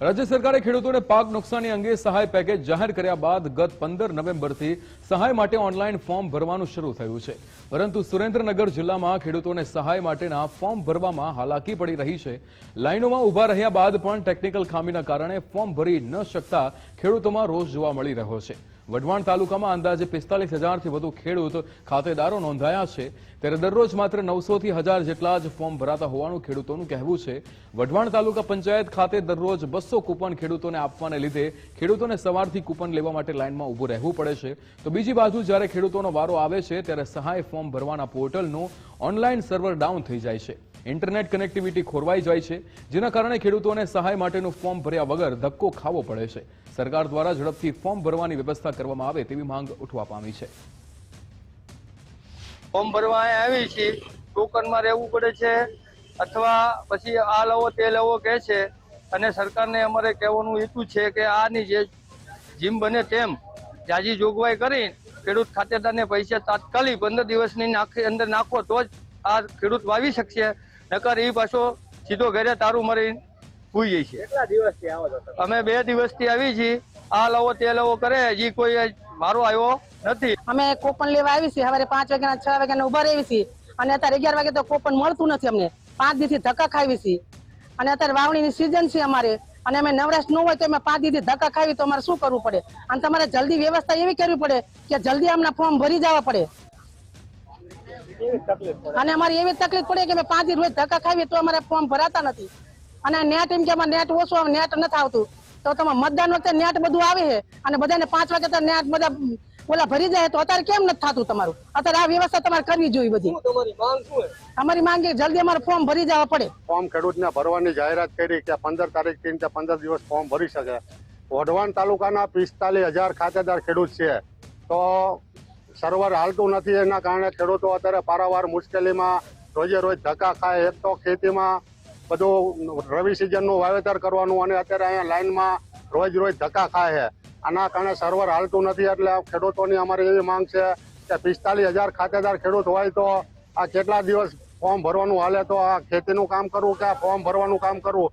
રાજ્ય સરકારે ખેડૂતોને પાક નુકસાની અંગે સહાય પેકેજ જાહેર કર્યા બાદ ગત 15 નવેમ્બરથી સહાય માટે ઓનલાઈન ફોર્મ ભરવાનું શરૂ થયું છે, પરંતુ સુરેન્દ્રનગર જિલ્લામાં ખેડૂતોને સહાય માટેના ફોર્મ ભરવામાં હાલાકી પડી રહી છે। લાઈનોમાં ઊભા રહ્યા બાદ પણ ટેકનિકલ ખામીના કારણે ફોર્મ ભરી ન શકતા ખેડૂતોમાં રોષ જોવા મળી રહ્યો છે। વઢવાણ તાલુકામાં અંદાજે 45,000થી વધુ ખેડૂત ખાતેદારો નોંધાયા છે, ત્યારે દરરોજ માત્ર 900 થી 1000 જેટલા જ ફોર્મ ભરાતા હોવાનું ખેડૂતોનું કહેવું છે। વઢવાણ તાલુકા પંચાયત ખાતે દરરોજ 200 કૂપન ખેડૂતોને આપવાને લીધે ખેડૂતોને સવારથી કૂપન લેવા માટે લાઇનમાં ઊભું રહેવું પડે છે, તો બીજી બાજુ જ્યારે ખેડૂતોનો વારો આવે છે ત્યારે સહાય ફોર્મ ભરવાના પોર્ટલનું ઓનલાઈન સર્વર ડાઉન થઈ જાય છે। ઇન્ટરનેટ કનેક્ટિવિટી ખોરવાઈ જાય છે, જેના કારણે ખેડૂતોને સહાય માટેનું ફોર્મ ભર્યા વગર ધક્કો ખાવો પડે છે। સરકાર દ્વારા ઝડપથી ફોર્મ ભરવાની વ્યવસ્થા કરવામાં આવે તેવી માંગ ઉઠવા પામી છે। ફોર્મ ભરવા આવી છે, ટોકનમાં રહેવું પડે છે અથવા પછી આ લવો તે લવો કહે છે, અને સરકારને અમારે કહેવાનું એટલું છે કે આની જે જેમ બને તેમ જાજી જોગવાઈ કરી ખેડૂત ખાતેદારને પૈસા તાત્કાલિક 15 દિવસની અંદર નાખો તો જ આ ખેડૂત વાવી શકશે, નકર એ પાછો સીધો ઘરે તારું મરી ભૂઈ જાય છે। કેટલા દિવસથી આવો છો? અમે 2 દિવસથી આવી છીએ, આ લવો તે લવો કરે, હજી કોઈ મારો આવ્યો નથી। અમે કોપન લેવા આવી છીએ, સવારે 5 વાગ્યાના 6 વાગ્યાના ઉભા રહી છીએ, અને અત્યારે 11 વાગે તો કોપન મળતું નથી અમને। 5 દિવસથી ધક્કા ખાવી છીએ, અને અત્યારે વાવણીની સિઝન છે અમારે, અને અમે નવરાશ ન હોય તો અમે 5 દિવસથી ધક્કા ખાવી તો અમારે શું કરવું પડે? અને તમારે જલ્દી વ્યવસ્થા એવી કરવી પડે કે જલ્દી આમના ફોર્મ ભરી જવા પડે। અને અમારી એવી તકલીફ પડે કે અમે 5 દિવસ રોજ ધક્કા ખાવી તો અમારે ફોર્મ ભરાતા નથી। અને નેટ એમ કે અમારે નેટ ઓછું નેટ નથી આવતું, તો તમે મતદાન વખતે નેટ બધું આવે છે, અને બધાને 5 વાગે તો નેટ બધા ઓલા ભરી જાય, તો અત્યારે કેમ નથી થતું તમારું? અત્યારે આ વ્યવસ્થા તમારે કરવી જોઈએ બધી। અમારી માંગ છે જલ્દી અમારે ફોર્મ ભરી જવા પડે। ફોર્મ ખેડૂતને ભરવાની જાહેરાત કરી કે 15 તારીખથી 15 દિવસ ફોર્મ ભરી શકે। વઢવાણ તાલુકાના 45,000 ખાતેદાર ખેડૂત છે, તો સર્વર હાલતું નથી, એના કારણે ખેડૂતો અત્યારે પારાવાર મુશ્કેલીમાં રોજે રોજ ધક્કા ખાય। એક તો ખેતીમાં બધું રવિ સિઝનનું વાવેતર કરવાનું, અને અત્યારે અહીંયા લાઈનમાં રોજ ધક્કા ખાય છે, આના કારણે સર્વર હાલતું નથી। એટલે ખેડૂતોની અમારી એવી માંગ છે કે 45,000 ખાતેદાર ખેડૂત હોય તો આ કેટલા દિવસ ફોર્મ ભરવાનું હાલે, તો આ ખેતીનું કામ કરવું કે આ ફોર્મ ભરવાનું કામ કરવું,